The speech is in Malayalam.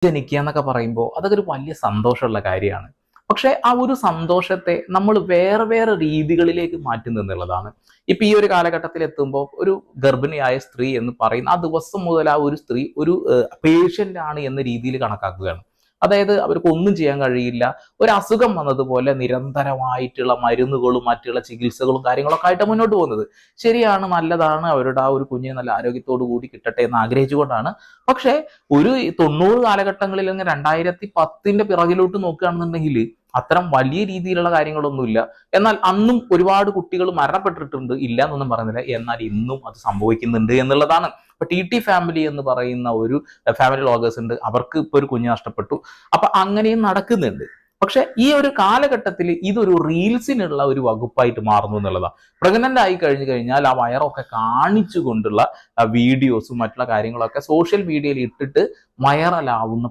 ജനിക്കുക എന്നൊക്കെ പറയുമ്പോൾ അതൊക്കെ ഒരു വലിയ സന്തോഷമുള്ള കാര്യമാണ്. പക്ഷെ ആ ഒരു സന്തോഷത്തെ നമ്മൾ വേറെ വേറെ രീതികളിലേക്ക് മാറ്റുന്നു എന്നുള്ളതാണ്. ഇപ്പൊ ഈ ഒരു കാലഘട്ടത്തിൽ എത്തുമ്പോൾ ഒരു ഗർഭിണിയായ സ്ത്രീ എന്ന് പറയുന്ന ആ ദിവസം മുതൽ ആ ഒരു സ്ത്രീ ഒരു പേഷ്യന്റ് ആണ് എന്ന രീതിയിൽ കണക്കാക്കുകയാണ്. അതായത് അവർക്ക് ഒന്നും ചെയ്യാൻ കഴിയില്ല. ഒരു അസുഖം വന്നതുപോലെ നിരന്തരമായിട്ടുള്ള മരുന്നുകളും മറ്റുള്ള ചികിത്സകളും കാര്യങ്ങളൊക്കെ ആയിട്ട് മുന്നോട്ട് പോകുന്നത്. ശരിയാണ്, നല്ലതാണ്, അവരുടെ ആ ഒരു കുഞ്ഞിന് നല്ല ആരോഗ്യത്തോടു കൂടി കിട്ടട്ടെ എന്ന് ആഗ്രഹിച്ചുകൊണ്ടാണ്. പക്ഷെ ഒരു 90 കാലഘട്ടങ്ങളിൽ അല്ലെങ്കിൽ 2010 പിറകിലോട്ട് നോക്കുകയാണെന്നുണ്ടെങ്കിൽ അത്തരം വലിയ രീതിയിലുള്ള കാര്യങ്ങളൊന്നുമില്ല. എന്നാൽ അന്നും ഒരുപാട് കുട്ടികൾ മരണപ്പെട്ടിട്ടുണ്ട്, ഇല്ല എന്നൊന്നും പറയുന്നില്ല. എന്നാൽ ഇന്നും അത് സംഭവിക്കുന്നുണ്ട് എന്നുള്ളതാണ്. ഇപ്പൊ ടി ഫാമിലി എന്ന് പറയുന്ന ഒരു ഫാമിലി വ്ളോഗേഴ്സ് ഉണ്ട്, അവർക്ക് ഇപ്പൊ ഒരു കുഞ്ഞ് നഷ്ടപ്പെട്ടു. അപ്പൊ അങ്ങനെയും നടക്കുന്നുണ്ട്. പക്ഷെ ഈ ഒരു കാലഘട്ടത്തിൽ ഇതൊരു റീൽസിനുള്ള ഒരു വകുപ്പായിട്ട് മാറുന്നു എന്നുള്ളതാണ്. പ്രഗ്നന്റ് ആയി കഴിഞ്ഞു കഴിഞ്ഞാൽ ആ വയറൊക്കെ കാണിച്ചു കൊണ്ടുള്ള വീഡിയോസും മറ്റുള്ള കാര്യങ്ങളൊക്കെ സോഷ്യൽ മീഡിയയിൽ ഇട്ടിട്ട് വൈറലാവുന്ന